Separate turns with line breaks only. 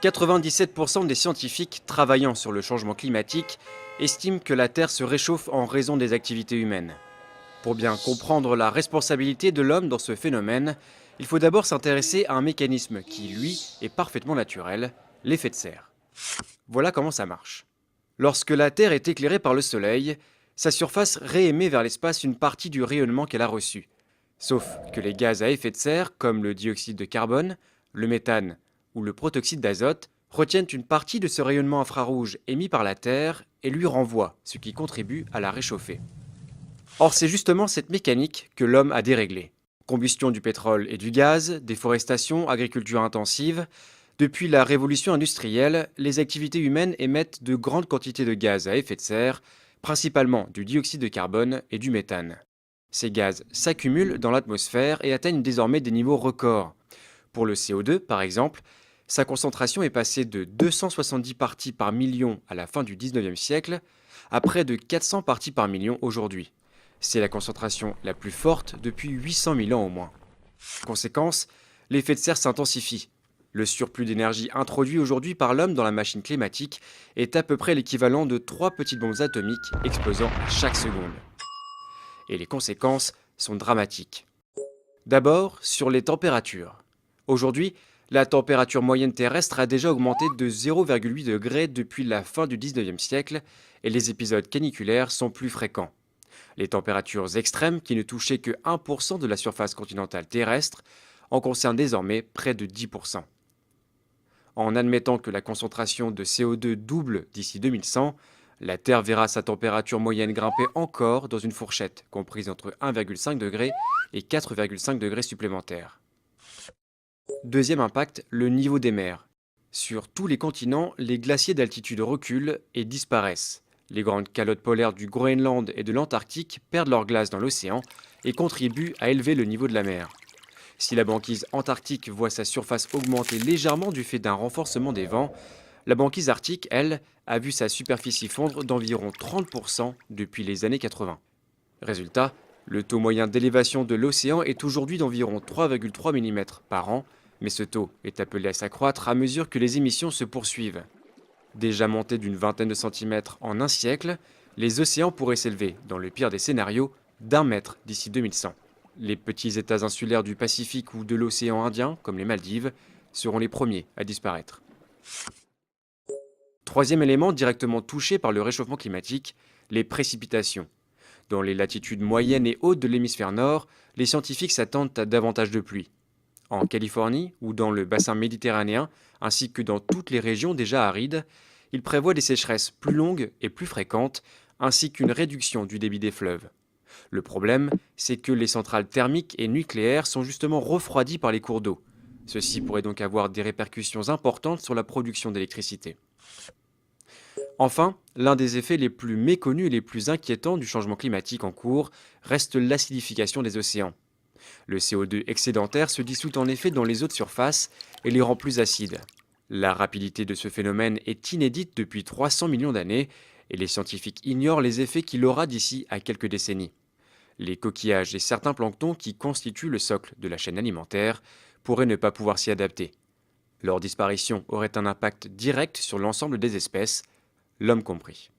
97% des scientifiques travaillant sur le changement climatique estiment que la Terre se réchauffe en raison des activités humaines. Pour bien comprendre la responsabilité de l'homme dans ce phénomène, il faut d'abord s'intéresser à un mécanisme qui, lui, est parfaitement naturel, l'effet de serre. Voilà comment ça marche. Lorsque la Terre est éclairée par le Soleil, sa surface réémet vers l'espace une partie du rayonnement qu'elle a reçu. Sauf que les gaz à effet de serre, comme le dioxyde de carbone, le méthane ou le protoxyde d'azote, retiennent une partie de ce rayonnement infrarouge émis par la Terre et lui renvoient, ce qui contribue à la réchauffer. Or, c'est justement cette mécanique que l'homme a déréglée. Combustion du pétrole et du gaz, déforestation, agriculture intensive. Depuis la révolution industrielle, les activités humaines émettent de grandes quantités de gaz à effet de serre, principalement du dioxyde de carbone et du méthane. Ces gaz s'accumulent dans l'atmosphère et atteignent désormais des niveaux records. Pour le CO2, par exemple, sa concentration est passée de 270 parties par million à la fin du 19e siècle à près de 400 parties par million aujourd'hui. C'est la concentration la plus forte depuis 800 000 ans au moins. Conséquence, l'effet de serre s'intensifie. Le surplus d'énergie introduit aujourd'hui par l'homme dans la machine climatique est à peu près l'équivalent de 3 petites bombes atomiques explosant à chaque seconde. Et les conséquences sont dramatiques. D'abord, sur les températures. Aujourd'hui, la température moyenne terrestre a déjà augmenté de 0,8 degrés depuis la fin du 19e siècle et les épisodes caniculaires sont plus fréquents. Les températures extrêmes, qui ne touchaient que 1% de la surface continentale terrestre, en concernent désormais près de 10%. En admettant que la concentration de CO2 double d'ici 2100, la Terre verra sa température moyenne grimper encore dans une fourchette comprise entre 1,5 degré et 4,5 degrés supplémentaires. Deuxième impact, le niveau des mers. Sur tous les continents, les glaciers d'altitude reculent et disparaissent. Les grandes calottes polaires du Groenland et de l'Antarctique perdent leur glace dans l'océan et contribuent à élever le niveau de la mer. Si la banquise antarctique voit sa surface augmenter légèrement du fait d'un renforcement des vents, la banquise arctique, elle, a vu sa superficie fondre d'environ 30% depuis les années 80. Résultat, le taux moyen d'élévation de l'océan est aujourd'hui d'environ 3,3 mm par an, mais ce taux est appelé à s'accroître à mesure que les émissions se poursuivent. Déjà montés d'une vingtaine de centimètres en un siècle, les océans pourraient s'élever, dans le pire des scénarios, d'1 mètre d'ici 2100. Les petits États insulaires du Pacifique ou de l'océan Indien, comme les Maldives, seront les premiers à disparaître. Troisième élément directement touché par le réchauffement climatique, les précipitations. Dans les latitudes moyennes et hautes de l'hémisphère nord, les scientifiques s'attendent à davantage de pluie. En Californie ou dans le bassin méditerranéen, ainsi que dans toutes les régions déjà arides, ils prévoient des sécheresses plus longues et plus fréquentes, ainsi qu'une réduction du débit des fleuves. Le problème, c'est que les centrales thermiques et nucléaires sont justement refroidies par les cours d'eau. Ceci pourrait donc avoir des répercussions importantes sur la production d'électricité. Enfin, l'un des effets les plus méconnus et les plus inquiétants du changement climatique en cours reste l'acidification des océans. Le CO2 excédentaire se dissout en effet dans les eaux de surface et les rend plus acides. La rapidité de ce phénomène est inédite depuis 300 millions d'années et les scientifiques ignorent les effets qu'il aura d'ici à quelques décennies. Les coquillages et certains planctons qui constituent le socle de la chaîne alimentaire pourraient ne pas pouvoir s'y adapter. Leur disparition aurait un impact direct sur l'ensemble des espèces, l'homme compris.